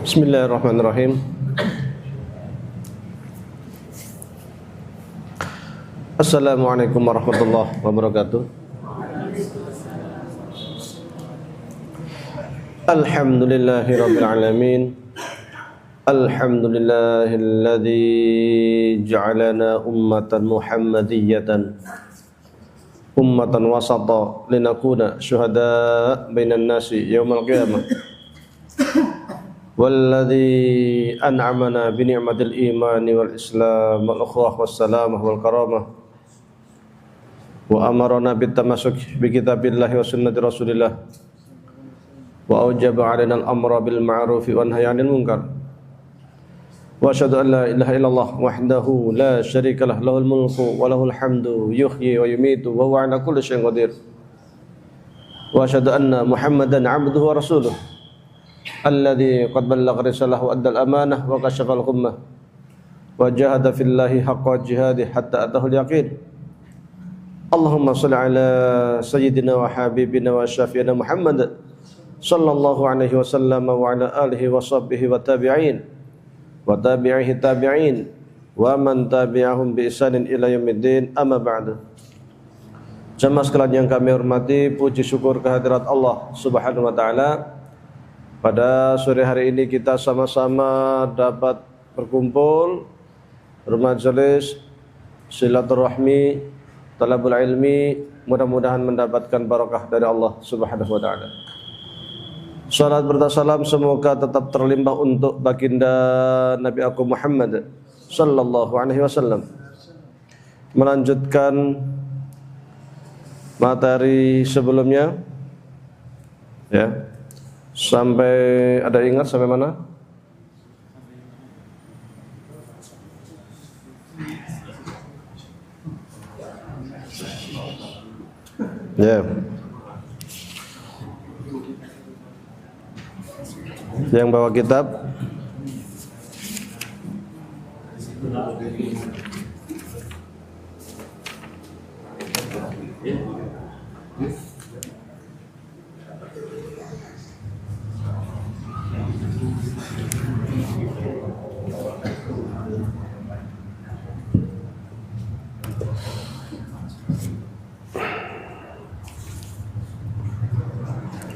Bismillahirrahmanirrahim. Assalamualaikum warahmatullahi wabarakatuh. Alhamdulillahirabbil alamin. Alhamdulillahilladzi ja'alana ummatan muhammadiyatan ummatan wasata linakuna syuhada bainan nasi yaumal qiyamah. Walladzi an'amana bi ni'matil imani wal islam wal ukhuwah was salamah wal karamah wa amarna bit tamassuk bi kitabillahi wa sunnati rasulillah wa aujaba 'alaina al amra bil ma'ruf wa nahya 'anil munkar wa asyhadu an la ilaha illallah wahdahu la syarika lah lahul mulku wa lahul hamdu yuhyi wa yumiitu wa huwa 'ala kulli syai'in qadir wa asyhadu anna muhammadan 'abduhu wa rasuluh alladzi qad ballagha risalahu wa addal amanah wa kashafal ghummah wa jahada fillahi haqqa jihadih hatta atahul yaqin. Allahumma shalli ala sayyidina wa habibina wa syafiina Muhammad sallallahu alaihi wasallam wa ala alihi wa sahbihi wa tabi'in wa tabi'ihi tabi'in wa man tabi'ahum bi ihsanin ila yaumiddin, amma ba'du. Jamaah sekalian yang kami hormati, puji syukur kehadirat Allah Subhanahu wa taala. Pada sore hari ini kita sama-sama dapat berkumpul, bermajelis, silaturahmi, talabul ilmi, mudah-mudahan mendapatkan barakah dari Allah Subhanahu wa taala. Salat bertasalam semoga tetap terlimpah untuk baginda Nabi aku Muhammad sallallahu alaihi wasallam. Melanjutkan materi sebelumnya, ya. Sampai ada ingat sampai mana? Ya. Yang bawa kitab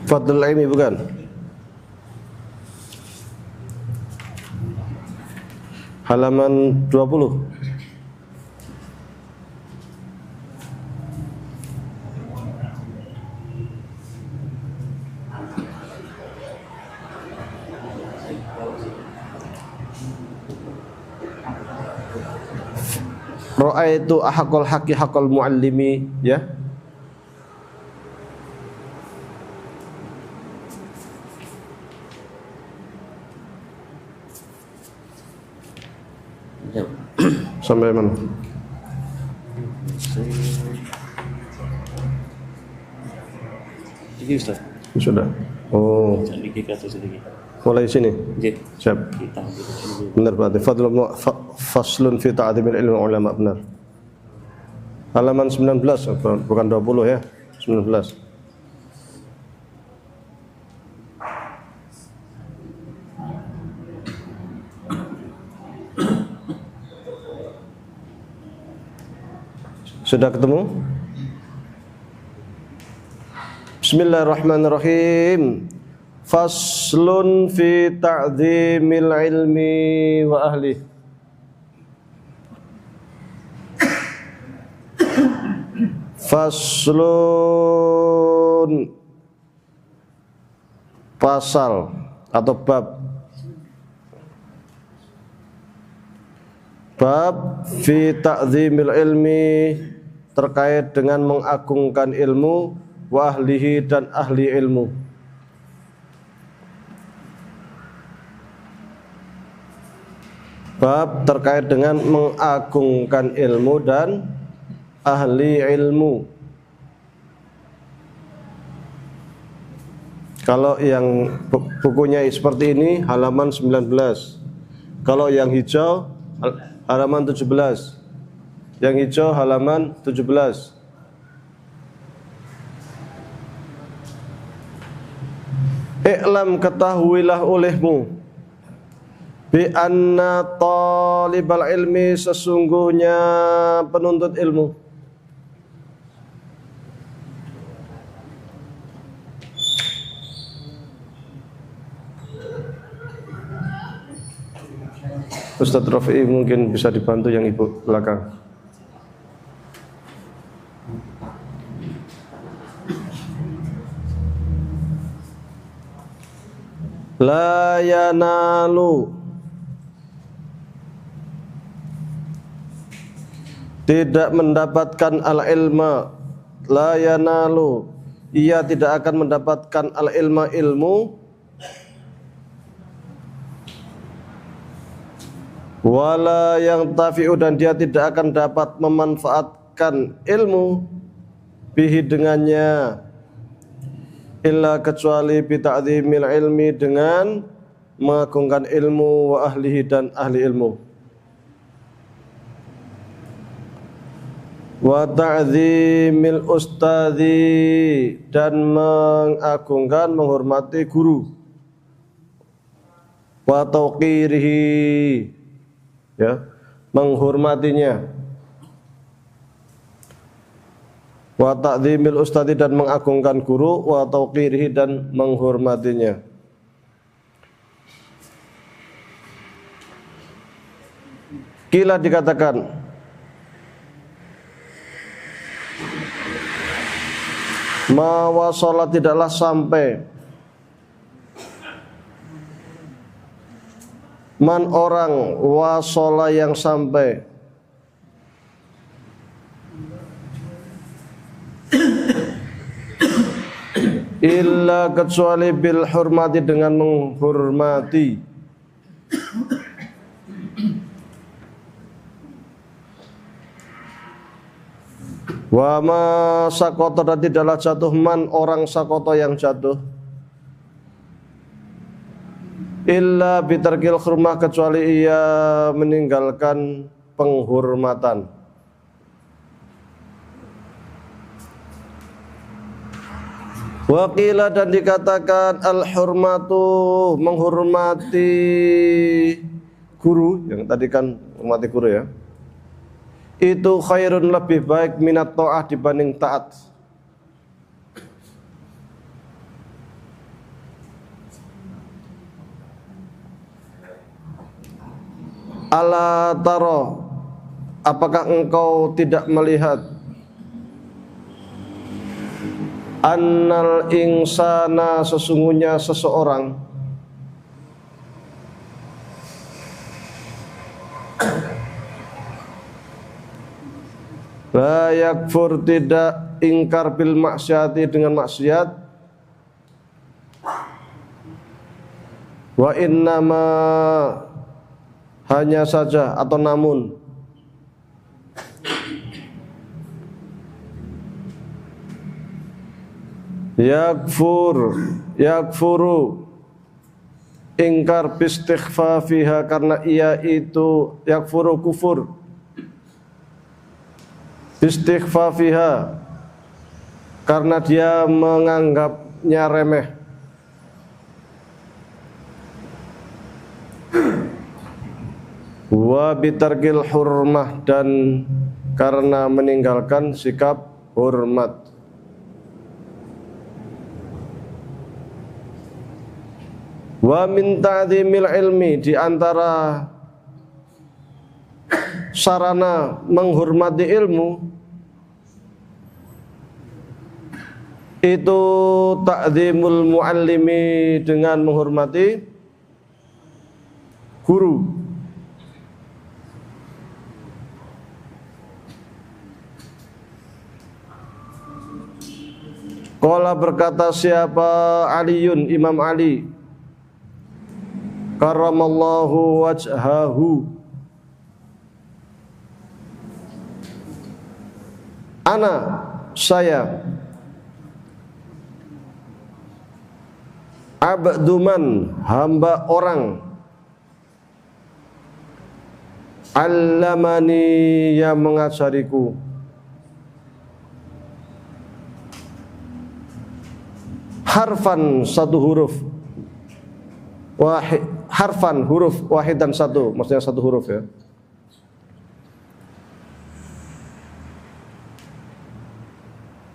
Fadlul Ilmi, bukan? Halaman 20. Ra'aitu ahaqal haqqi haqqal muallimi, ya. Sampai mana? Ini Ustaz. Sudah. Oh. Mulai sini. Siap. Benar berarti. Faslun fi ta'dhimil ilmi ulama, benar. Halaman 19, bukan 20 ya. 19. Sudah ketemu? Bismillahirrahmanirrahim. Faslun fi ta'zimil ilmi wa ahli. Faslun, pasal atau bab. Bab fi ta'zimil ilmi, terkait dengan mengagungkan ilmu, wa ahlihi, dan ahli ilmu. Bab terkait dengan mengagungkan ilmu dan ahli ilmu. Kalau yang bukunya seperti ini halaman 19. Kalau yang hijau halaman 17. Yang hijau halaman 17. I'lam, ketahuilah olehmu, bi anna talibal ilmi, sesungguhnya penuntut ilmu. Ustaz Rafi'i mungkin bisa dibantu yang ibu belakang. La yanalu, tidak mendapatkan al-ilma. La yanalu, ia tidak akan mendapatkan al-ilma, ilmu. Wala yang tafi'u, dan dia tidak akan dapat memanfaatkan ilmu bihi, dengannya, illa, kecuali bi ta'zimil ilmi, dengan mengagungkan ilmu, wa ahlihi, dan ahli ilmu. Wa ta'zimil ustadzi, dan mengagungkan, menghormati guru. Wa tauqirihi, ya, menghormatinya. Wa ta'zimil ustadzi, dan mengagungkan guru. Wa tauqirihi, dan menghormatinya. Kila, dikatakan, ma wasala, tidaklah sampai, man, orang, wasala, yang sampai, illa, kecuali bil hurmati, dengan menghormati. Wa ma sakoto, dan tidaklah jatuh, man, orang, sakoto, yang jatuh, illa bitarkil hurmah, kecuali ia meninggalkan penghormatan. Waqila, dan dikatakan, al-hurmatu, menghormati guru, yang tadi kan menghormati guru, ya, itu khairun, lebih baik, minat ta'ah, dibanding taat. Ala taro, apakah engkau tidak melihat, annal insana, sesungguhnya seseorang, la yakfur, tidak ingkar, bil maksiati, dengan maksiat, wa innama, hanya saja atau namun, yakfuru, ingkar, bistighfafiha, karena ia itu, yakfuru, kufur, bistighfafiha, karena dia menganggapnya remeh. Wa bitarkil hurmah, dan karena meninggalkan sikap hormat. Wa min ta'zimil ilmi, di antara sarana menghormati ilmu itu ta'zimul muallimi, dengan menghormati guru. Qala, berkata siapa? Aliun, Imam Ali karramallahu wajhahu, ana, saya, abduman, hamba orang, allamani, yang mengajariku, harfan, satu huruf, wahid, harfan, huruf, wahid dan satu, maksudnya satu huruf ya.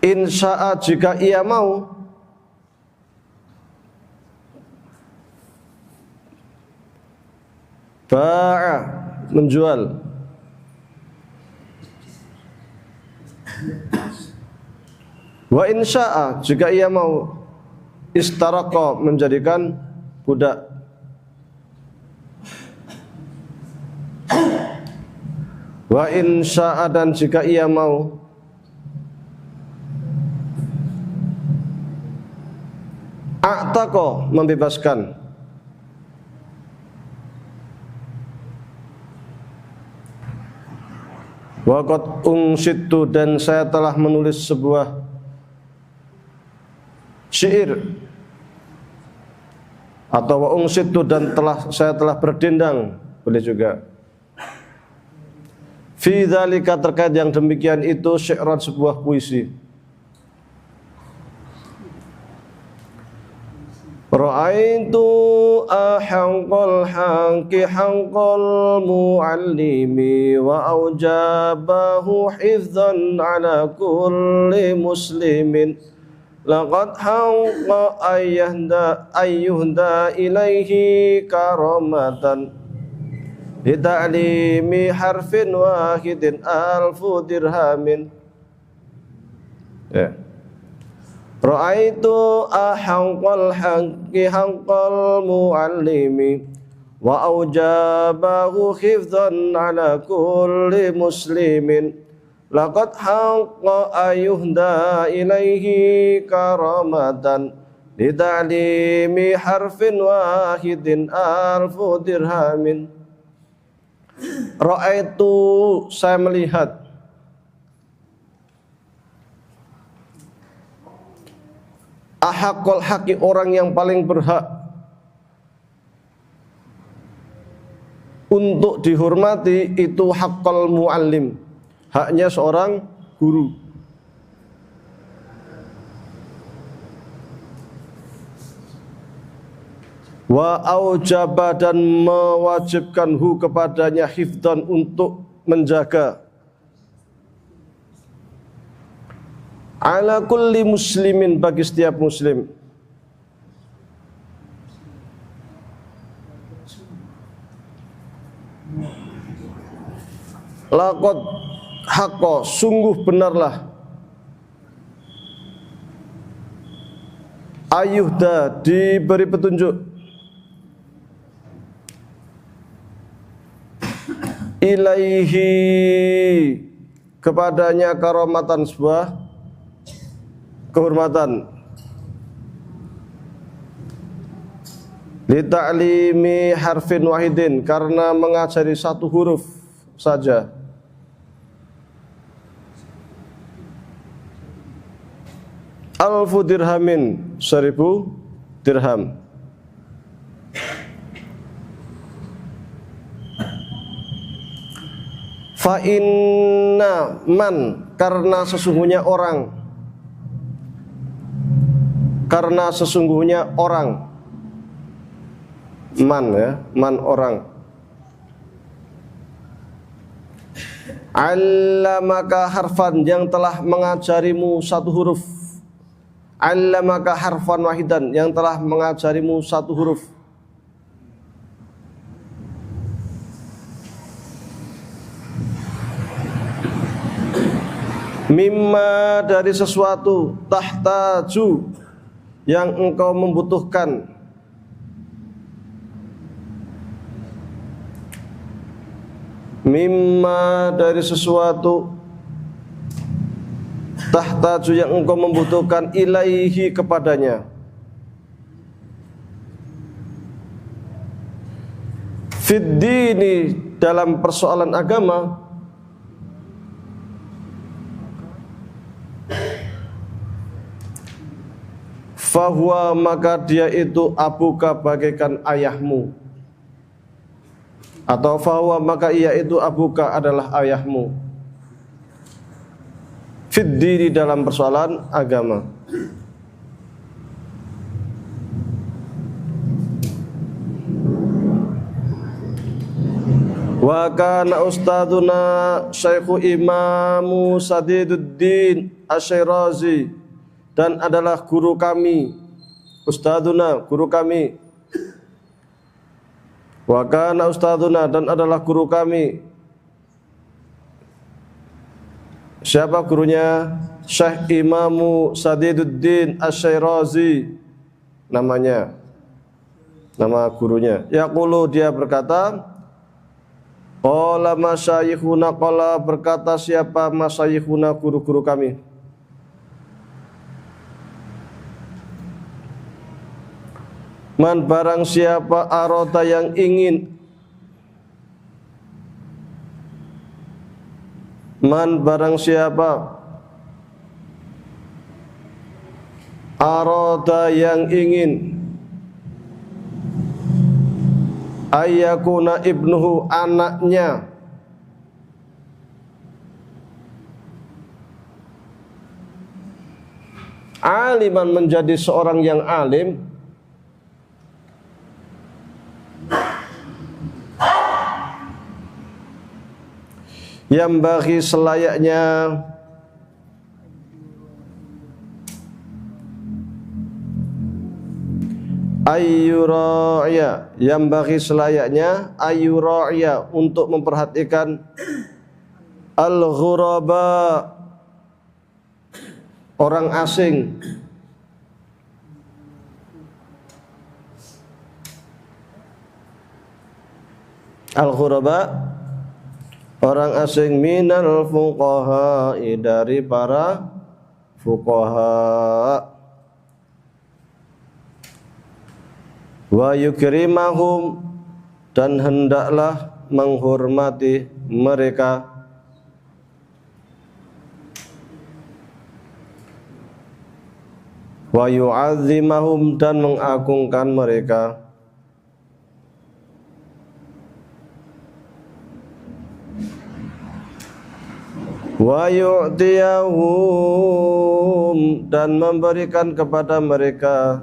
Insya'a, jika ia mau, ba'a, menjual, wa insya'a, jika ia mau, istaraqa, menjadikan budak, wa insya'a, dan jika ia mau, a'taqa, membebaskan, wa qad unsitu, dan saya telah menulis sebuah syair, atau wa unsitu, dan saya telah berdendang, boleh juga. Fi dzalika, terkait yang demikian itu, syi'ran, sebuah puisi. Ra'aitu ahaqal haqi haqal muallimi wa aujabahu hifdzan ala kulli muslimin, laqad haqqa ayyuhda ilaihi karamatan lita'limi harfin wahidin alfu dirhamin. Ya. Ra'aitu ahaqal haqqi haqqal muallimi wa aujabahu hifdzan ala kulli muslimin, laqad haqqa ayyuhda ilaihi karamatan lita'limi harfin wahidin alfu dirhamin. Ra'aitu, saya melihat, ahaqal haqqi, orang yang paling berhak untuk dihormati itu haqqal muallim, haknya seorang guru. Wa aujaba, dan mewajibkan hu, kepadanya, hifdzan, untuk menjaga, ala kulli muslimin, bagi setiap muslim. Laqad haqqa, sungguh benarlah, ayyuhda, diberi petunjuk, ilaihi, kepadanya, karamatan, sebuah kehormatan, li ta'limi harfin wahidin, karena mengajari satu huruf saja, alfu dirhamin, 1000 dirham. Fa inna man, karena sesungguhnya orang, karena sesungguhnya orang, man ya, man orang. 'allamaka harfan, yang telah mengajarimu satu huruf. 'allamaka harfan wahidan, yang telah mengajarimu satu huruf. Mimma, dari sesuatu, tahtaju, yang engkau membutuhkan. Mimma, dari sesuatu, tahtaju, yang engkau membutuhkan, ilaihi, kepadanya. Fid dini, dalam persoalan agama. Fahuwa, maka dia itu abuka, bagaikan ayahmu. Atau fahuwa, maka ia itu abuka, adalah ayahmu. Fid dini, dalam persoalan agama. Wa kana ustaduna Syekhu Imamu Sadiduddin Asy-Syirazi, dan adalah guru kami, ustaduna, guru kami. Wa kana ustaduna, dan adalah guru kami. Siapa gurunya? Syekh Imamu Sadiduddin Asy-Syirazi namanya, nama gurunya. Yaqulu, dia berkata, qala masyayikhuna, qala, berkata siapa? Masyayikhuna, guru-guru kami. Man, barang siapa, arota, yang ingin. Man, barang siapa, arota, yang ingin, ayyakuna ibnuhu, anaknya, aliman, menjadi seorang yang alim, yang bagi selayaknya, ayyura'ya, yang bagi selayaknya, ayyura'ya, untuk memperhatikan al-ghuraba, orang asing. Al-ghuraba, orang asing, minal fuqaha, dari para fuqaha. Wa yukrimahum, dan hendaklah menghormati mereka. Wa yu'azzimahum, dan mengagungkan mereka. Wa yu'tiyahum, dan memberikan kepada mereka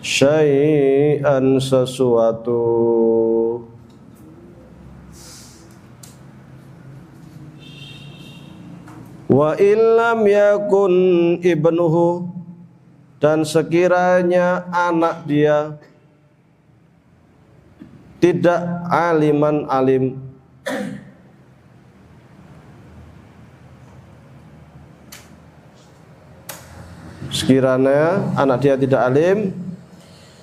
syai'an, sesuatu. Wa illam yakun ibnuhu, dan sekiranya anak dia tidak aliman, alim, sekiranya anak dia tidak alim,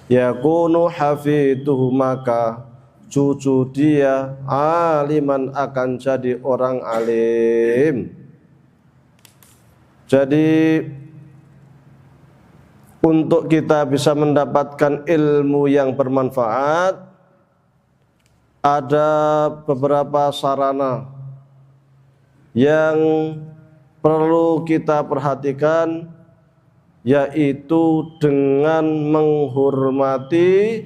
yakunu hafidhuhu, maka cucu dia aliman, akan jadi orang alim. Jadi untuk kita bisa mendapatkan ilmu yang bermanfaat, ada beberapa sarana yang perlu kita perhatikan, yaitu dengan menghormati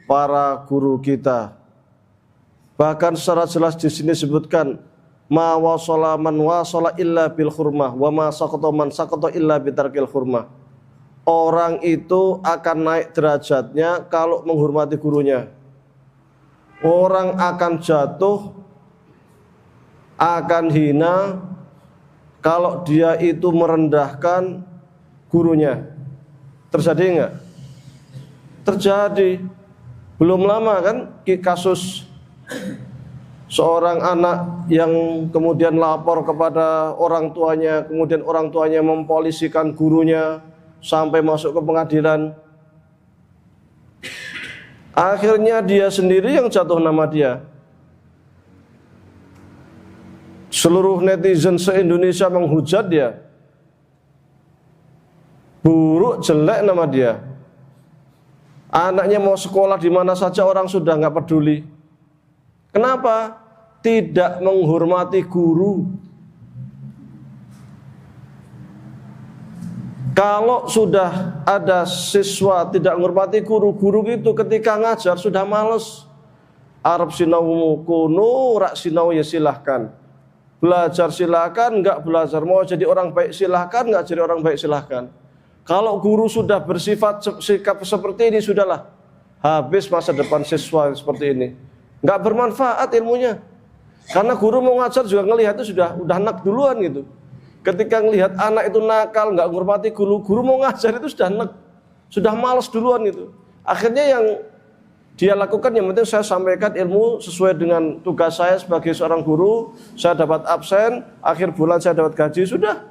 para guru kita. Bahkan secara jelas di sini disebutkan, ma wasala man wasala illa bil hurmah, wa ma saqata man saqata illa bitarkil hurmah. Orang itu akan naik derajatnya kalau menghormati gurunya. orang akan jatuh, akan hina kalau dia itu merendahkan gurunya. Terjadi enggak? Terjadi. Belum lama kan kasus seorang anak yang kemudian lapor kepada orang tuanya, kemudian orang tuanya mempolisikan gurunya sampai masuk ke pengadilan. Akhirnya dia sendiri yang jatuh nama dia. Seluruh netizen se-Indonesia menghujat dia. Buruk, jelek nama dia. Anaknya mau sekolah di mana saja orang sudah nggak peduli. Kenapa? Tidak menghormati guru. Kalau sudah ada siswa tidak menghormati guru, guru itu ketika ngajar sudah males. Arab sinau kuno, rak sinau ya silahkan. Belajar silahkan, enggak belajar. Mau jadi orang baik silahkan, enggak jadi orang baik silahkan. Kalau guru sudah bersifat sikap seperti ini, sudahlah. Habis masa depan siswa seperti ini. Enggak bermanfaat ilmunya. Karena guru mau ngajar juga ngelihat itu udah nak duluan gitu. Ketika ngelihat anak itu nakal, enggak menghormati guru, guru mau ngajar itu sudah malas duluan gitu. Akhirnya yang dia lakukan yang penting saya sampaikan ilmu sesuai dengan tugas saya sebagai seorang guru, saya dapat absen, akhir bulan saya dapat gaji, sudah.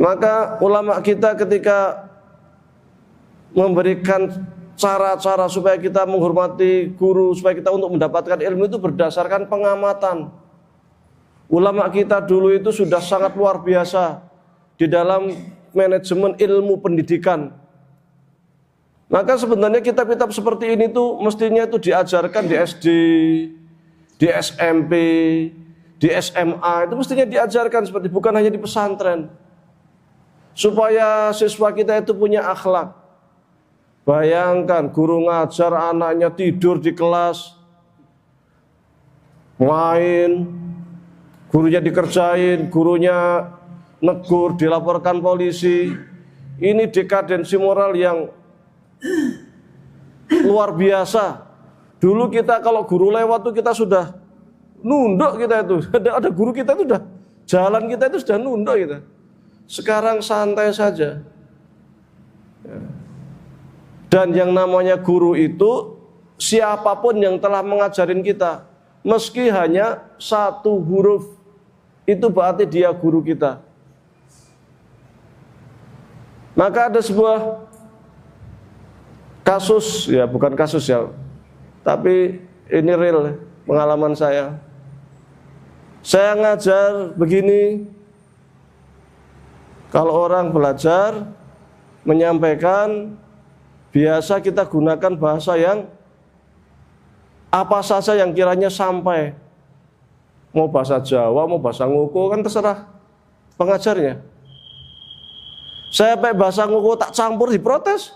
Maka ulama kita ketika memberikan cara-cara supaya kita menghormati guru, supaya kita untuk mendapatkan ilmu itu berdasarkan pengamatan. Ulama kita dulu itu sudah sangat luar biasa di dalam manajemen ilmu pendidikan. Maka sebenarnya kitab-kitab seperti ini tuh mestinya itu diajarkan di SD, di SMP, di SMA, itu mestinya diajarkan seperti bukan hanya di pesantren. Supaya siswa kita itu punya akhlak. Bayangkan guru ngajar anaknya tidur di kelas, main, gurunya dikerjain, gurunya negur, dilaporkan polisi. Ini dekadensi moral yang luar biasa. Dulu kita kalau guru lewat tuh kita sudah nunduk kita itu. Ada guru kita itu sudah jalan kita itu sudah nunduk kita. Sekarang santai saja. Dan yang namanya guru itu siapapun yang telah mengajarin kita, meski hanya satu huruf, itu berarti dia guru kita. Maka ada sebuah kasus, ya bukan kasus ya, tapi ini real pengalaman saya. Saya ngajar begini, kalau orang belajar menyampaikan, biasa kita gunakan bahasa yang apa saja yang kiranya sampai. Mau bahasa Jawa, mau bahasa Ngoko, kan terserah pengajarnya. Saya pakai bahasa Ngoko tak campur diprotes.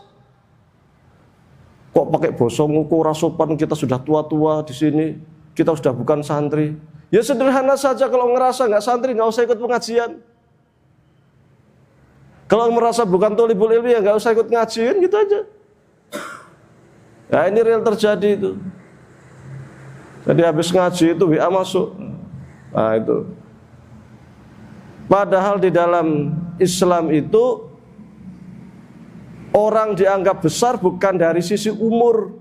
Kok pakai bahasa Ngoko rasopan, kita sudah tua-tua di sini, kita sudah bukan santri. Ya sederhana saja, kalau ngerasa nggak santri nggak usah ikut pengajian. Kalau merasa bukan tholibul ilmi ya nggak usah ikut ngajian, gitu aja. Ya ini real terjadi itu. Jadi habis ngaji itu WA masuk. Nah itu. Padahal di dalam Islam itu orang dianggap besar bukan dari sisi umur,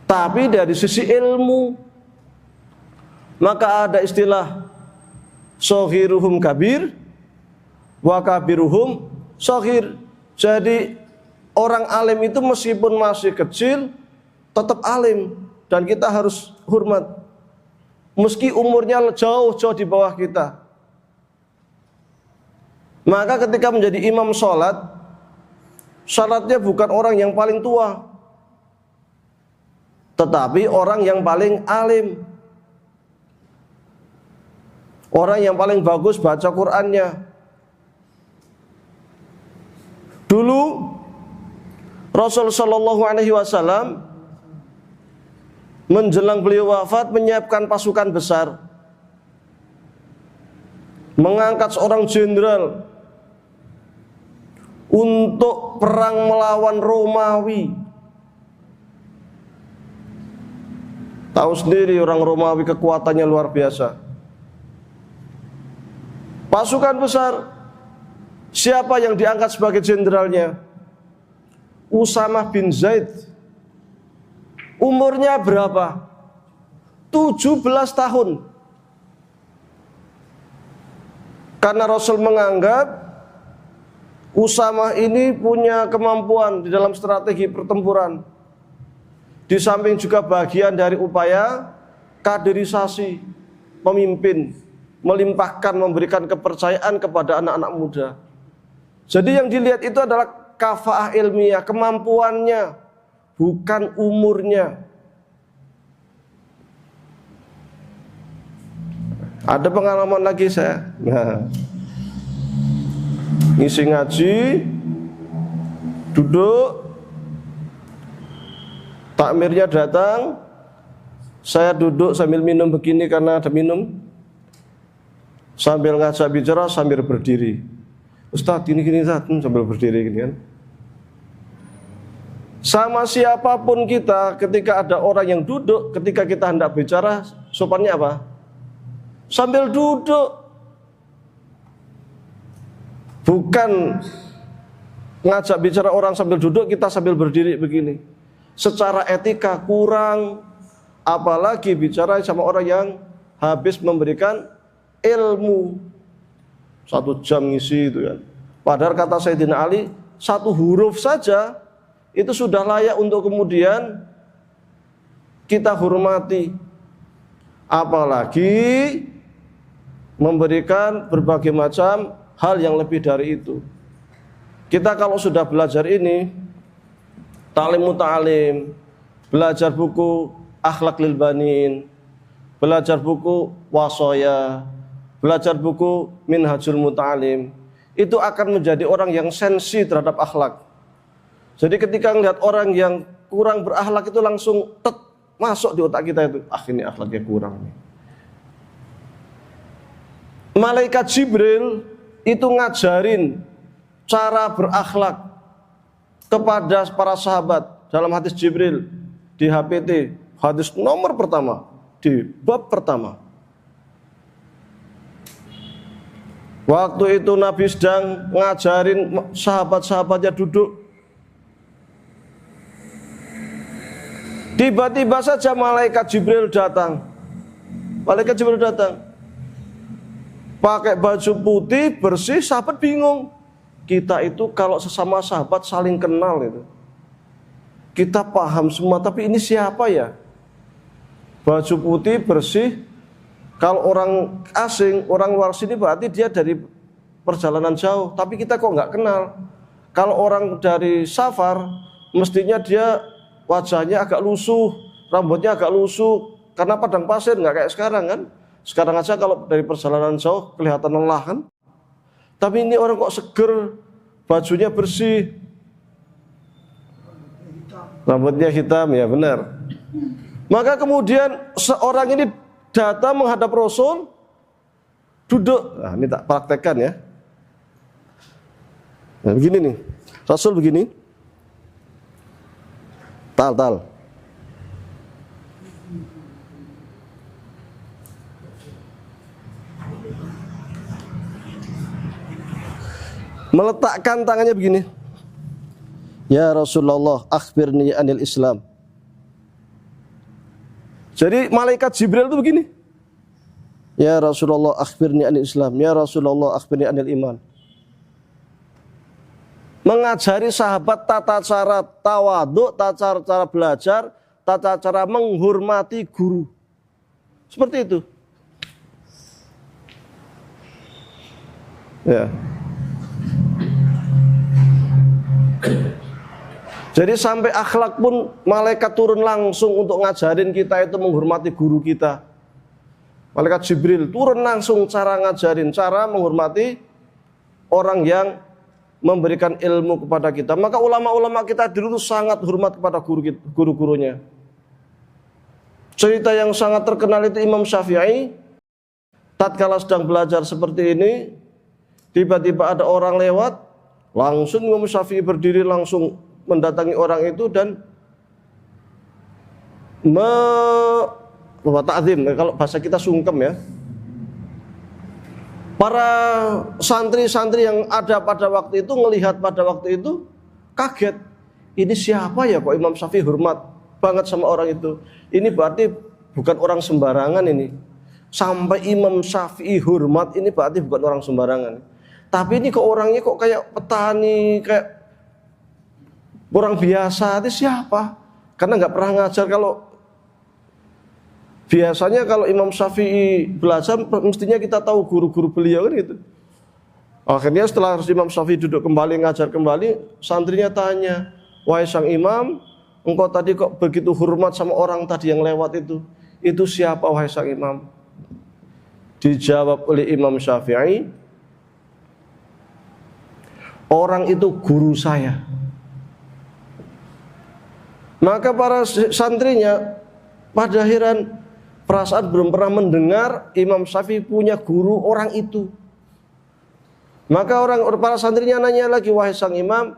tapi dari sisi ilmu. Maka ada istilah soghiruhum kabir wa kabiruhum soghir. Jadi orang alim itu meskipun masih kecil tetap alim dan kita harus hormat meski umurnya jauh-jauh di bawah kita. Maka ketika menjadi imam sholat, syaratnya bukan orang yang paling tua, tetapi orang yang paling alim, orang yang paling bagus baca Qur'annya. Dulu Rasul Shallallahu Alaihi Wasallam menjelang beliau wafat menyiapkan pasukan besar, mengangkat seorang jenderal untuk perang melawan Romawi. Tahu sendiri orang Romawi kekuatannya luar biasa. Pasukan besar. Siapa yang diangkat sebagai jenderalnya? Usamah bin Zaid. Umurnya berapa? 17 tahun. Karena Rasul menganggap Usamah ini punya kemampuan di dalam strategi pertempuran. Di samping juga bagian dari upaya kaderisasi pemimpin, melimpahkan, memberikan kepercayaan kepada anak-anak muda. Jadi yang dilihat itu adalah kafaah ilmiah, kemampuannya, bukan umurnya. Ada pengalaman lagi saya. Ngisi ngaji, duduk, takmirnya datang, saya duduk sambil minum begini karena ada minum, sambil ngajak bicara sambil berdiri. Ustaz ini gini Ustaz, sambil berdiri gini kan. Sama siapapun kita, ketika ada orang yang duduk, ketika kita hendak bicara, sopannya apa? Sambil duduk. Bukan ngajak bicara orang sambil duduk, kita sambil berdiri begini. Secara etika kurang, apalagi bicara sama orang yang habis memberikan ilmu. 1 jam ngisi itu kan. Padahal kata Sayyidina Ali, 1 huruf saja itu sudah layak untuk kemudian kita hormati. Apalagi memberikan berbagai macam hal yang lebih dari itu. Kita kalau sudah belajar ini, ta'lim muta'alim, belajar buku Akhlak lil Banin, belajar buku Wasoya, belajar buku Minhajul Muta'alim, itu akan menjadi orang yang sensi terhadap akhlak. Jadi ketika melihat orang yang kurang berakhlak itu langsung masuk di otak kita itu, ini akhlaknya kurang nih. Malaikat Jibril itu ngajarin cara berakhlak kepada para sahabat dalam hadis Jibril di HPT, hadis nomor pertama di bab pertama. Waktu itu Nabi sedang ngajarin sahabat-sahabatnya duduk. Tiba-tiba saja malaikat Jibril datang. Malaikat Jibril datang. Pakai baju putih, bersih, sahabat bingung. Kita itu kalau sesama sahabat saling kenal itu. Kita paham semua, tapi ini siapa ya? Baju putih, bersih. Kalau orang asing, orang luar sini berarti dia dari perjalanan jauh, tapi kita kok nggak kenal. Kalau orang dari safar, mestinya dia wajahnya agak lusuh, rambutnya agak lusuh, karena padang pasir, nggak kayak sekarang kan. Sekarang aja kalau dari perjalanan jauh kelihatan lelah kan. Tapi ini orang kok seger, bajunya bersih, rambutnya hitam, ya benar. Maka kemudian seorang ini datang menghadap Rasul, duduk. Nah, ini tak praktekkan ya. Nah, begini nih, Rasul begini. Tal. Meletakkan tangannya begini. Ya Rasulullah, akhbirni anil Islam. Jadi malaikat Jibril itu begini. Ya Rasulullah, akhbirni anil Islam. Ya Rasulullah, akhbirni anil iman. Mengajari sahabat tata cara tawaduk, tata cara belajar, tata cara menghormati guru. Seperti itu. Ya. Jadi sampai akhlak pun malaikat turun langsung untuk ngajarin kita itu menghormati guru kita. Malaikat Jibril turun langsung cara ngajarin, cara menghormati orang yang memberikan ilmu kepada kita. Maka ulama-ulama kita dulu sangat hormat kepada guru-gurunya. Cerita yang sangat terkenal itu Imam Syafi'i, tatkala sedang belajar seperti ini, tiba-tiba ada orang lewat, Langsung Imam Syafi'i berdiri langsung mendatangi orang itu dan ta'zim, kalau bahasa kita sungkem ya. Para santri-santri yang ada pada waktu itu melihat pada waktu itu kaget. Ini siapa ya kok Imam Syafi'i hormat banget sama orang itu. Ini berarti bukan orang sembarangan ini. Sampai Imam Syafi'i hormat ini berarti bukan orang sembarangan. Tapi ini kok orangnya kok kayak petani, kayak orang biasa. Itu siapa? Karena nggak pernah ngajar. Kalau biasanya kalau Imam Syafi'i belajar mestinya kita tahu guru-guru beliau kan gitu. Akhirnya setelah Imam Syafi'i duduk kembali ngajar kembali, santrinya tanya, "Wahai sang imam, engkau tadi kok begitu hormat sama orang tadi yang lewat itu? Itu siapa wahai sang imam?" Dijawab oleh Imam Syafi'i, "Orang itu guru saya." Maka para santrinya pada heran, perasaan belum pernah mendengar Imam Syafi'i punya guru orang itu. Maka para santrinya nanya lagi, "Wahai sang imam,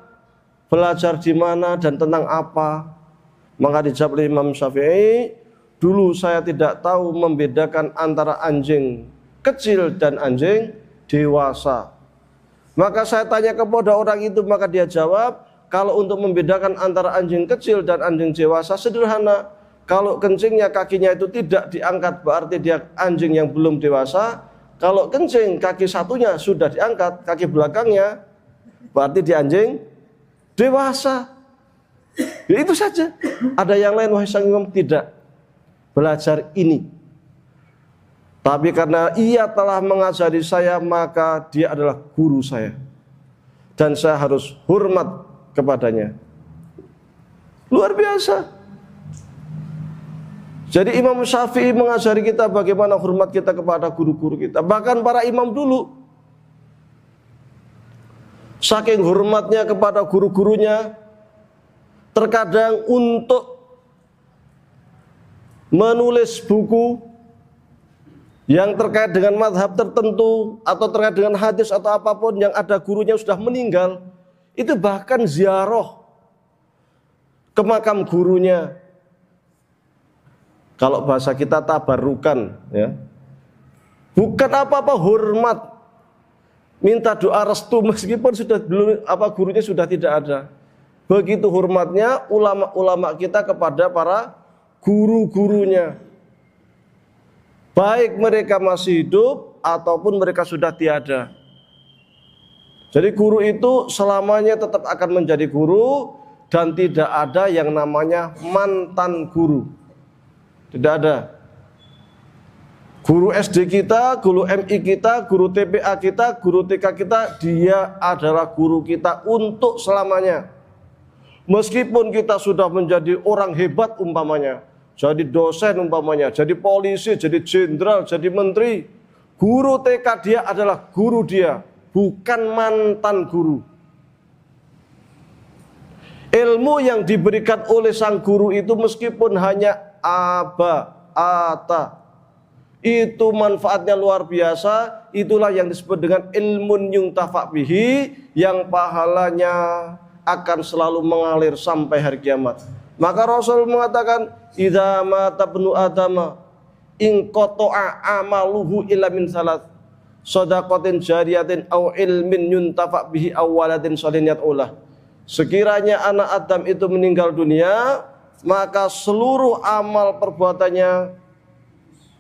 belajar di mana dan tentang apa?" Maka dijawab oleh Imam Syafi'i, "Dulu saya tidak tahu membedakan antara anjing kecil dan anjing dewasa. Maka saya tanya kepada orang itu, maka dia jawab, kalau untuk membedakan antara anjing kecil dan anjing dewasa sederhana. Kalau kencingnya kakinya itu tidak diangkat berarti dia anjing yang belum dewasa. Kalau kencing kaki satunya sudah diangkat, kaki belakangnya berarti dia anjing dewasa." Ya itu saja. Ada yang lain wahai sang imam? Tidak. Belajar ini. Tapi karena ia telah mengajari saya, maka dia adalah guru saya. Dan saya harus hormat kepadanya. Luar biasa. Jadi Imam Syafi'i mengajari kita bagaimana hormat kita kepada guru-guru kita. Bahkan para imam dulu, saking hormatnya kepada guru-gurunya, terkadang untuk menulis buku yang terkait dengan mazhab tertentu atau terkait dengan hadis atau apapun yang ada gurunya sudah meninggal, itu bahkan ziarah ke makam gurunya. Kalau bahasa kita tabarukan ya. Bukan apa-apa, hormat. Minta doa restu meskipun sudah belum gurunya sudah tidak ada. Begitu hormatnya ulama-ulama kita kepada para guru-gurunya. Baik mereka masih hidup ataupun mereka sudah tiada. Jadi guru itu selamanya tetap akan menjadi guru dan tidak ada yang namanya mantan guru. Tidak ada. Guru SD kita, guru MI kita, guru TPA kita, guru TK kita, dia adalah guru kita untuk selamanya. Meskipun kita sudah menjadi orang hebat umpamanya, jadi dosen umpamanya, jadi polisi, jadi jenderal, jadi menteri, guru TK dia adalah guru dia, bukan mantan guru. Ilmu yang diberikan oleh sang guru itu meskipun hanya ata, itu manfaatnya luar biasa. Itulah yang disebut dengan ilmun yuntafa bihi, yang pahalanya akan selalu mengalir sampai hari kiamat. Maka Rasul mengatakan, "Idza mata ibnu adama in qata'a amaluhu illa min salat, shadaqatin jariyatin aw ilmin yuntafa bihi aw waladin shalihin yad'ulah." Sekiranya anak Adam itu meninggal dunia, maka seluruh amal perbuatannya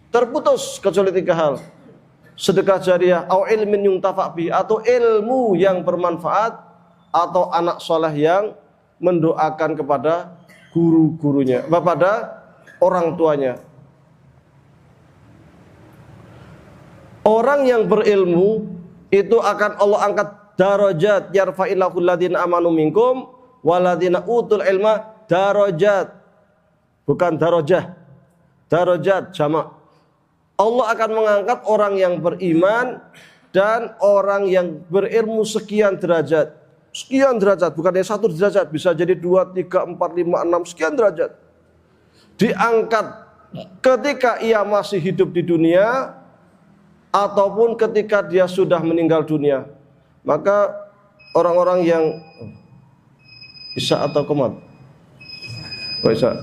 terputus kecuali 3 hal. Sedekah jariyah, aw ilmin yuntafa bihi, atau ilmu yang bermanfaat, atau anak soleh yang mendoakan kepada guru-gurunya, kepada orang tuanya. Orang yang berilmu itu akan Allah angkat darajat, yarfa'illahu alladziina amanu minkum walladziina utul ilma darajat. Bukan darajah. Darajat jamak. Allah akan mengangkat orang yang beriman dan orang yang berilmu sekian derajat. Sekian derajat, bukan hanya 1 derajat, bisa jadi 2, 3, 4, 5, 6, sekian derajat. Diangkat ketika ia masih hidup di dunia ataupun ketika dia sudah meninggal dunia. Maka orang-orang yang Isya atau Qomat? Isya.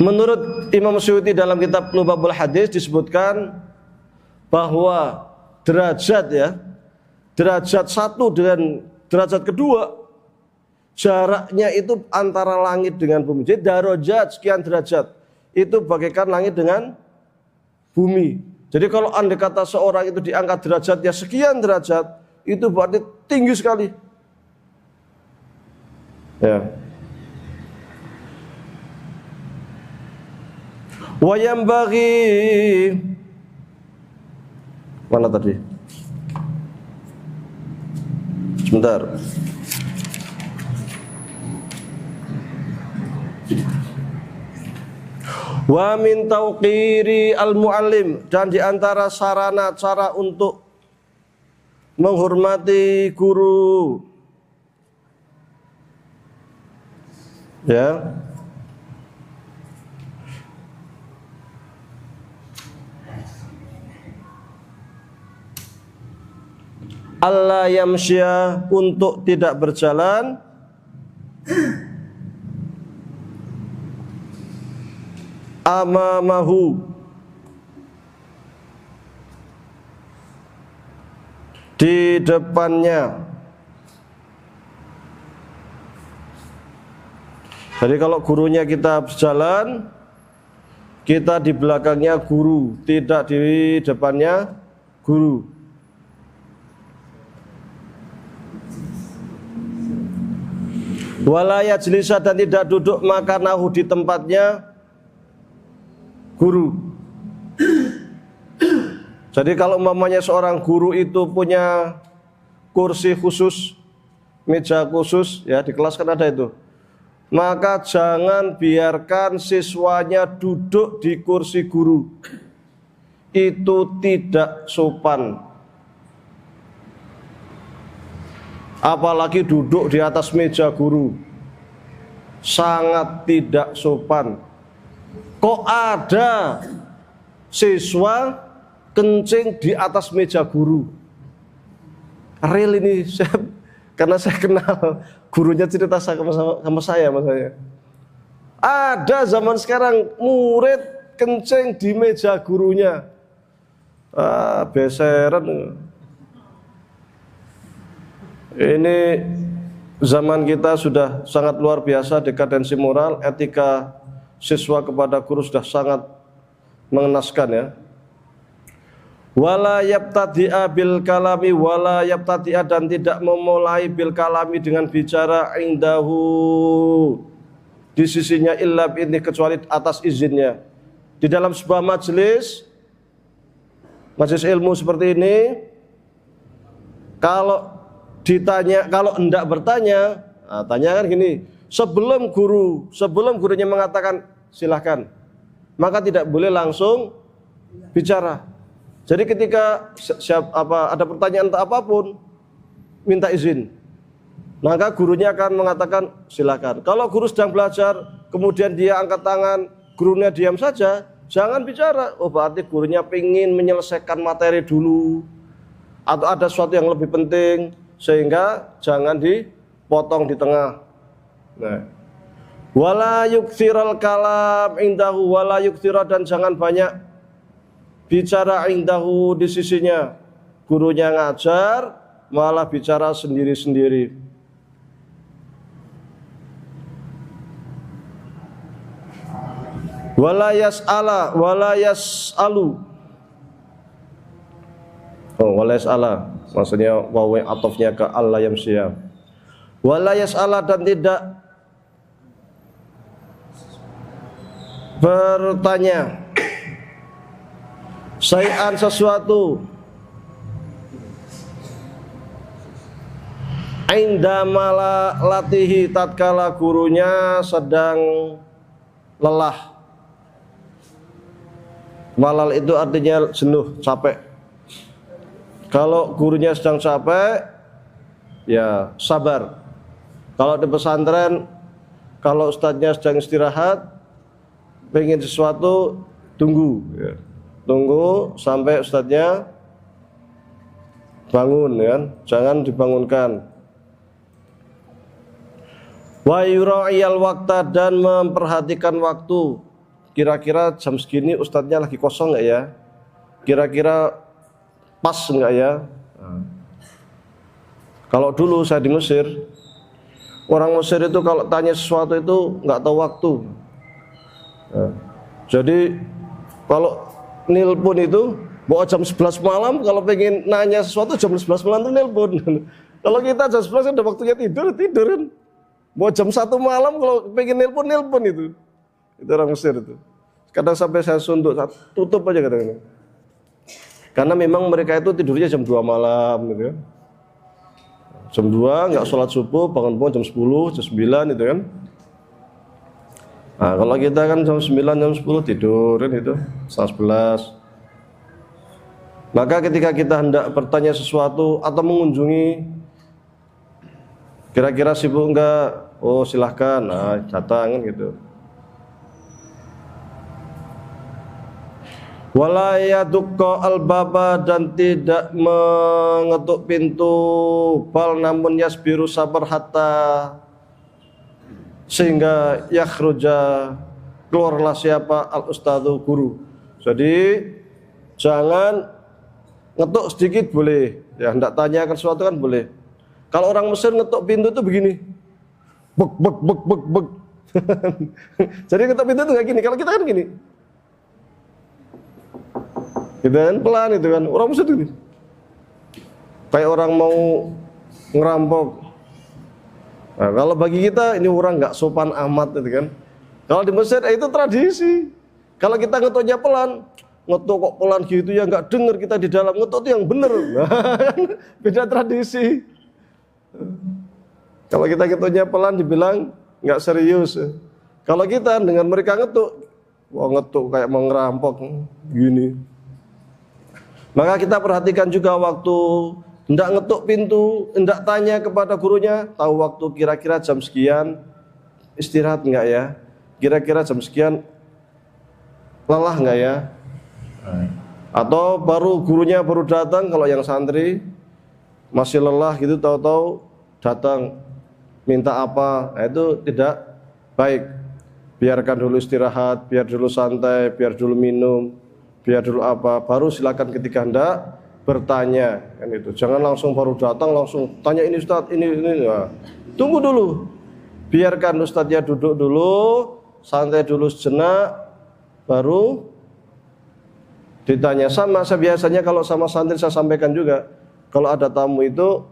Menurut Imam Suyuti dalam kitab Lubabul Hadis disebutkan bahwa derajat satu dengan derajat kedua jaraknya itu antara langit dengan bumi. Jadi darajat sekian derajat itu bagaikan langit dengan bumi. Jadi kalau andai kata seorang itu diangkat derajatnya sekian derajat, itu berarti tinggi sekali. Ya. Wayam bagi mana tadi? Sebentar. Wa min tauqiri al-muallim, dan di antara sarana cara untuk menghormati guru, ya, Allah yamsya, untuk tidak berjalan amamahu, di depannya. Jadi kalau gurunya kita berjalan, kita di belakangnya guru, tidak di depannya guru. Wala yajlisa, dan tidak duduk makanahu, di tempatnya guru. Jadi kalau umpamanya seorang guru itu punya kursi khusus, meja khusus, ya di kelas kan ada itu, maka jangan biarkan siswanya duduk di kursi guru. Itu tidak sopan. Apalagi duduk di atas meja guru, sangat tidak sopan. Kok ada siswa kencing di atas meja guru? Real ini, karena saya kenal gurunya, cerita sama saya. Ada zaman sekarang murid kencing di meja gurunya. Beseran. Ini zaman kita sudah sangat luar biasa, dekadensi moral, etika siswa kepada guru sudah sangat mengenaskan, ya. Wala yabtadi'a bil kalami, wala yabtadi'a, dan tidak memulai bil kalami, dengan bicara, indahu, di sisinya, illa ini, kecuali atas izinnya. Di dalam sebuah majelis ilmu seperti ini, kalau ditanya, kalau hendak bertanya, tanyakan gini, sebelum gurunya mengatakan silahkan, maka tidak boleh langsung bicara. Jadi ketika ada pertanyaan entah apapun, minta izin, maka gurunya akan mengatakan silahkan. Kalau guru sedang belajar, kemudian dia angkat tangan, gurunya diam saja, jangan bicara. Oh, berarti gurunya ingin menyelesaikan materi dulu, atau ada sesuatu yang lebih penting, sehingga jangan dipotong di tengah. Nah, wala yukthiral kalam indahu, wala yukthira, dan jangan banyak bicara indahu, di sisinya. Gurunya ngajar, malah bicara sendiri-sendiri. Wala yas'alu. Wala yas'ala, maksudnya wawe atofnya ke Allah yang siap. Wala yas'ala, dan tidak bertanya syai'an, sesuatu, inda latihi, tatkala gurunya sedang lelah. Malal itu artinya jenuh, capek. Kalau gurunya sedang capek, ya sabar. Kalau di pesantren, kalau ustadznya sedang istirahat, pengen sesuatu, tunggu, ya. Tunggu sampai ustadznya bangun ya, jangan dibangunkan. Wa yura'iyal waqta, dan memperhatikan waktu. Kira-kira jam segini ustadznya lagi kosong enggak ya? Kira-kira pas enggak ya? Kalau dulu saya di Mesir, orang Mesir itu kalau tanya sesuatu itu enggak tahu waktu. Jadi kalau nelpon itu bawa jam 11 malam, kalau pengen nanya sesuatu jam 11 malam itu nelpon. Kalau kita jam 11 udah waktunya tidur kan. Bawa jam 1 malam kalau pengen nelpon itu. Itu orang Mesir itu. Kadang sampai saya sunduk, saya tutup aja kadang-kadang. Karena memang mereka itu tidurnya jam 2 malam gitu ya. Jam 2 enggak sholat subuh, bangun jam 10, jam 9 itu kan. Nah, kalau kita kan jam 9, jam 10 tidur kan itu, setengah 11. Maka ketika kita hendak bertanya sesuatu atau mengunjungi, kira-kira sibuk enggak? Oh silahkan, nah datang kan gitu. Wala yadukka al-baba, dan tidak mengetuk pintu, bal namun yasbiru, sabar, hatta sehingga yakhruja, keluarlah siapa, al-ustadzu, guru. Jadi jangan ngetuk sedikit boleh, ya hendak tanyakan sesuatu kan boleh. Kalau orang Mesir ngetuk pintu itu begini, bek bek bek bek bek. Jadi ngetuk pintu itu kayak gini, kalau kita kan gini, gitu kan, pelan itu kan. Orang Mesir itu kayak orang mau ngerampok. Nah, kalau bagi kita ini orang nggak sopan amat itu kan. Kalau di Mesir itu tradisi. Kalau kita ngetuknya pelan, ngetuk kok pelan gitu ya nggak dengar kita di dalam, ngetuk itu yang bener. Beda tradisi. Kalau kita ngetuknya pelan dibilang nggak serius. Kalau kita dengan mereka ngetuk, wah ngetuk kayak mau ngerampok gini. Maka kita perhatikan juga waktu, hendak ngetuk pintu, hendak tanya kepada gurunya, tahu waktu kira-kira jam sekian istirahat enggak ya? Kira-kira jam sekian lelah enggak ya? Atau baru gurunya baru datang, kalau yang santri masih lelah gitu, tahu-tahu datang minta apa? Nah, itu tidak baik. Biarkan dulu istirahat, biar dulu santai, biar dulu minum, biar dulu apa, baru silakan ketika hendak bertanya kan itu. Jangan langsung baru datang langsung tanya ini Ustaz, ini. Nah, tunggu dulu. Biarkan Ustaznya duduk dulu, santai dulu sejenak, baru ditanya. Sama saya biasanya kalau sama santri saya sampaikan juga, kalau ada tamu itu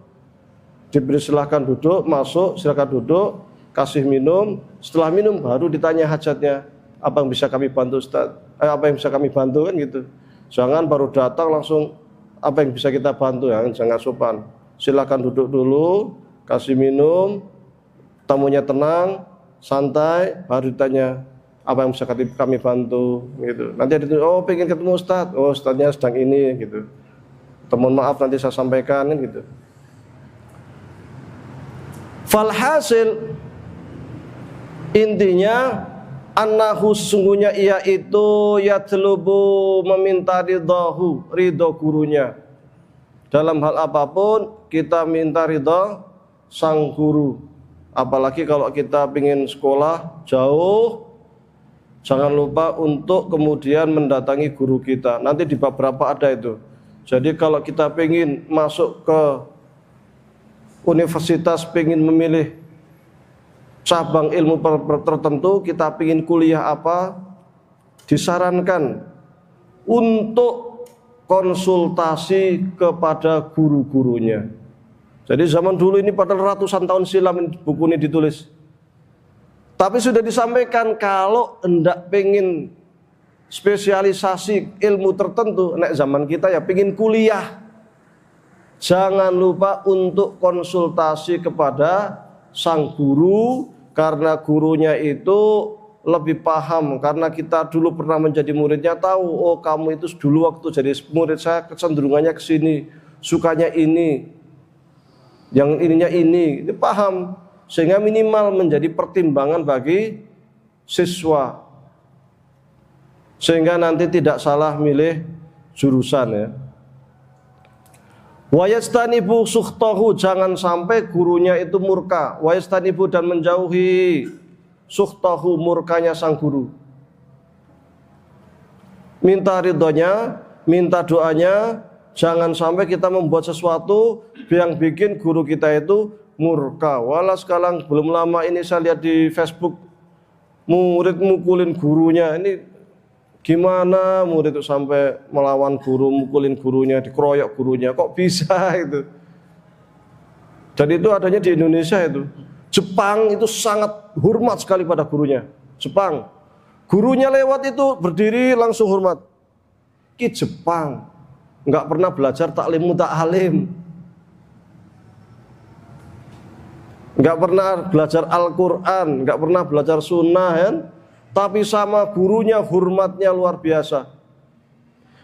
diberi silahkan duduk, masuk, silahkan duduk, kasih minum, setelah minum baru ditanya hajatnya. Apa yang bisa kami bantu Ustaz? Apa yang bisa kami bantu kan gitu. Jangan baru datang langsung apa yang bisa kita bantu, ya, jangan sopan. Silakan duduk dulu, kasih minum, tamunya tenang, santai, baru ditanya apa yang bisa kami bantu gitu. Nanti ada oh pengen ketemu Ustaz, oh Ustaznya sedang ini gitu. Mohon maaf nanti saya sampaikan kan gitu. Falhasil intinya annahu, sesungguhnya ia itu yatlubu, meminta ridho gurunya. Dalam hal apapun kita minta ridho sang guru. Apalagi kalau kita ingin sekolah jauh, jangan lupa untuk kemudian mendatangi guru kita. Nanti di bab berapa ada itu. Jadi kalau kita ingin masuk ke universitas, ingin memilih cabang ilmu tertentu, kita ingin kuliah apa, disarankan untuk konsultasi kepada guru-gurunya. Jadi zaman dulu ini padahal ratusan tahun silam buku ini ditulis, tapi sudah disampaikan kalau hendak pengen spesialisasi ilmu tertentu, nek zaman kita ya pengen kuliah, jangan lupa untuk konsultasi kepada sang guru, karena gurunya itu lebih paham. Karena kita dulu pernah menjadi muridnya, tahu oh kamu itu dulu waktu jadi murid saya kecenderungannya ke sini, sukanya ini, yang ininya ini paham, sehingga minimal menjadi pertimbangan bagi siswa, sehingga nanti tidak salah milih jurusan ya. Wa yastanibu sukhtahu, jangan sampai gurunya itu murka. Wa yastanibu, dan menjauhi sukhtahu, murkanya sang guru. Minta ridhonya, minta doanya, jangan sampai kita membuat sesuatu yang bikin guru kita itu murka. Walau sekarang belum lama ini saya lihat di Facebook, murid mukulin gurunya. Ini gimana murid itu sampai melawan guru, mukulin gurunya, dikeroyok gurunya, kok bisa itu? Dan itu adanya di Indonesia itu. Jepang itu sangat hormat sekali pada gurunya. Jepang, gurunya lewat itu berdiri langsung hormat. Ki Jepang nggak pernah belajar taklim muta'alim, nggak pernah belajar Al-Quran, nggak pernah belajar sunnah kan? Tapi sama gurunya hormatnya luar biasa.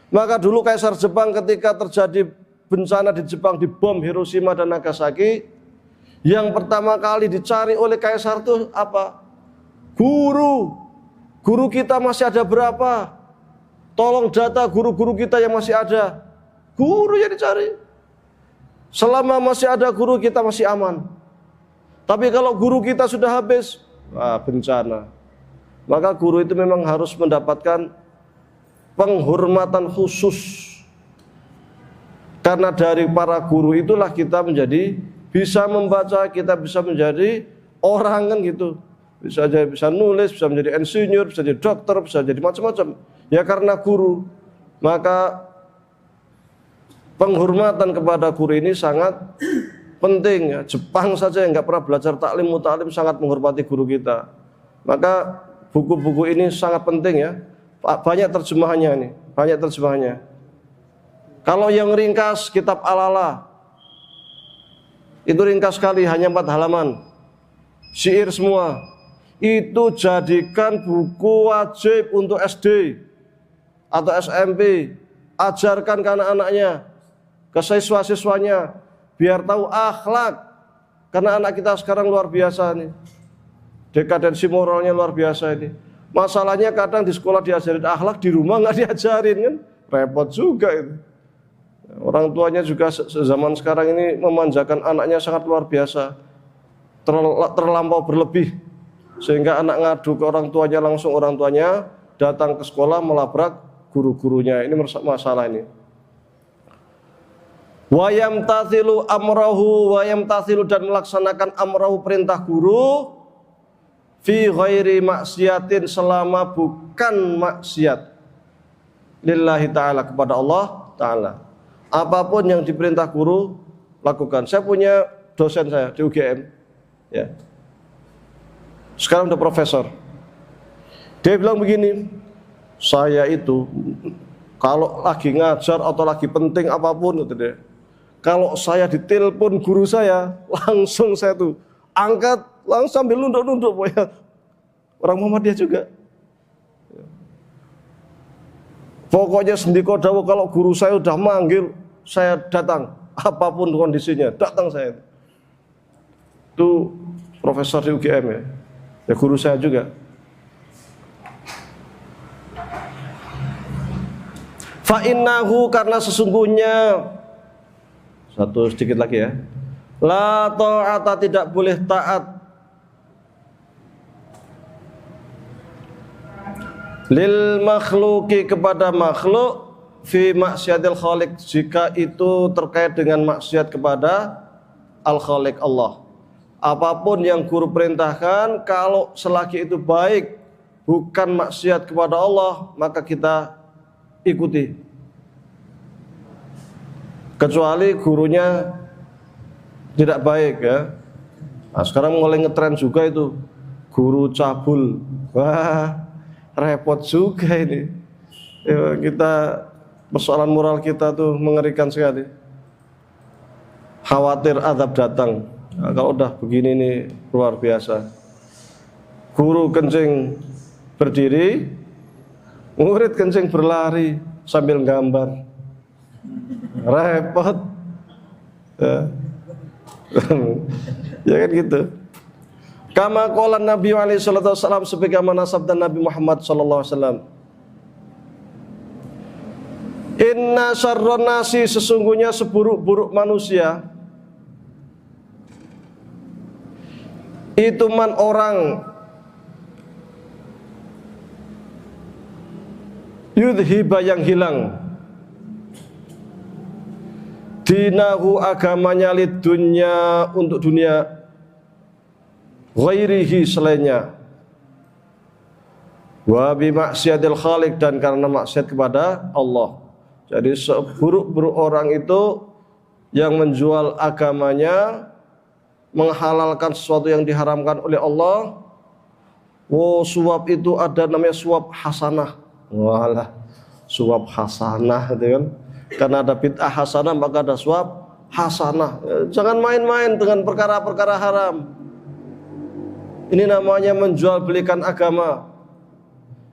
Maka dulu Kaisar Jepang ketika terjadi bencana di Jepang, di bom Hiroshima dan Nagasaki, yang pertama kali dicari oleh Kaisar itu apa? Guru. Guru kita masih ada berapa? Tolong data guru-guru kita yang masih ada. Guru yang dicari. Selama masih ada guru kita masih aman. Tapi kalau guru kita sudah habis, bencana. Maka guru itu memang harus mendapatkan penghormatan khusus. Karena dari para guru itulah kita menjadi bisa membaca, kita bisa menjadi orang kan gitu. Bisa nulis, bisa menjadi insinyur, bisa jadi dokter, bisa jadi macam-macam. Ya karena guru. Maka penghormatan kepada guru ini sangat penting ya. Jepang saja yang nggak pernah belajar taklim muta'alim sangat menghormati guru kita. Maka buku-buku ini sangat penting ya. Banyak terjemahannya nih, banyak terjemahannya. Kalau yang ringkas kitab Al-Ala itu ringkas sekali, hanya 4 halaman. Syair semua. Itu jadikan buku wajib untuk SD atau SMP. Ajarkan ke anak-anaknya, ke siswa-siswanya, biar tahu akhlak. Karena anak kita sekarang luar biasa nih. Dekadensi moralnya luar biasa ini. Masalahnya kadang di sekolah diajarin akhlak, di rumah nggak diajarin kan, repot juga itu. Orang tuanya juga zaman sekarang ini memanjakan anaknya sangat luar biasa, terlampau berlebih, sehingga anak ngadu ke orang tuanya, langsung orang tuanya datang ke sekolah melabrak guru-gurunya. Ini masalah ini. Wa yamtathilu amrahu, wa yamtathilu, dan melaksanakan amrahu, perintah guru, fi ghairi maksiatin, selama bukan maksiat, lillahi ta'ala, kepada Allah ta'ala. Apapun yang diperintah guru lakukan. Saya punya dosen saya di UGM ya. Sekarang udah profesor. Dia bilang begini, saya itu kalau lagi ngajar atau lagi penting apapun gitu deh, kalau saya ditelepon guru saya, langsung saya tuh angkat, langsung sambil nunduk-nunduk pokoknya. Orang Muhammadiyah juga. Pokoknya sendiko dawu, kalau guru saya udah manggil, saya datang, apapun kondisinya, datang saya. Itu profesor di UGM ya. Ya guru saya juga. Fa innahu, karena sesungguhnya, satu sedikit lagi ya. La ta'ata, tidak boleh taat, lil makhluki, kepada makhluk, fi maksiatil khaliq, jika itu terkait dengan maksiat kepada al-khaliq Allah. Apapun yang guru perintahkan, kalau selagi itu baik, bukan maksiat kepada Allah, maka kita ikuti. Kecuali gurunya tidak baik ya. Nah, sekarang mulai ngetren juga itu guru cabul. Wah, repot juga ini ya, kita persoalan moral kita tuh mengerikan sekali, khawatir azab datang. Nah, kalau udah begini nih luar biasa. Guru kencing berdiri, murid kencing berlari sambil gambar, repot ya. Ya kan gitu. Kama qala Nabi alaihi salatu wasallam, sebagaimana sabda Nabi Muhammad sallallahu alaihi wasallam, Inna syarron nasi, sesungguhnya seburuk-buruk manusia itu man orang yudhiba yang hilang dinahu agamanya lid dunya untuk dunia ghairihi selainnya wa bi maksiatil khaliq dan karena maksiat kepada Allah. Jadi seburuk-buruk orang itu yang menjual agamanya, menghalalkan sesuatu yang diharamkan oleh Allah. Oh, suap itu ada namanya suap hasanah. Walah, suap hasanah itu kan. Karena ada bid'ah hasanah maka ada suap hasanah. Jangan main-main dengan perkara-perkara haram. Ini namanya menjual belikan agama.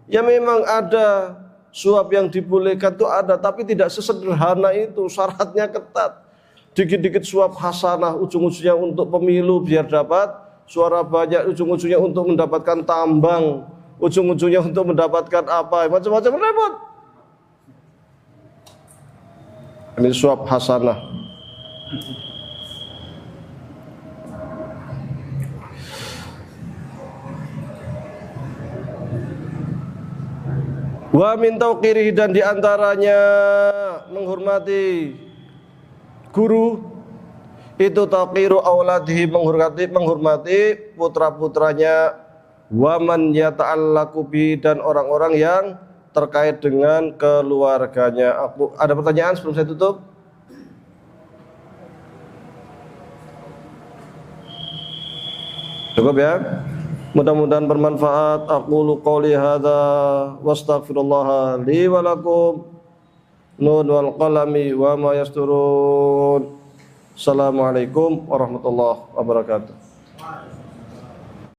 Ya memang ada suap yang dibolehkan itu ada, tapi tidak sesederhana itu, syaratnya ketat. Dikit-dikit suap hasanah, ujung-ujungnya untuk pemilu biar dapat suara banyak, ujung-ujungnya untuk mendapatkan tambang, ujung-ujungnya untuk mendapatkan apa, macam-macam repot. Ini suap hasanah. Wa min tauqirihi, dan diantaranya menghormati guru itu tauqiru auladihi, menghormati putra-putranya, wa man yata'allaqu bi, dan orang-orang yang terkait dengan keluarganya. Ada pertanyaan sebelum saya tutup? Cukup ya? Mudah-mudahan bermanfaat. Aqulu qouli hadza wastaghfirullah li wa lakum. Nun wal qalami wa ma yasturun. Assalamualaikum warahmatullahi wabarakatuh.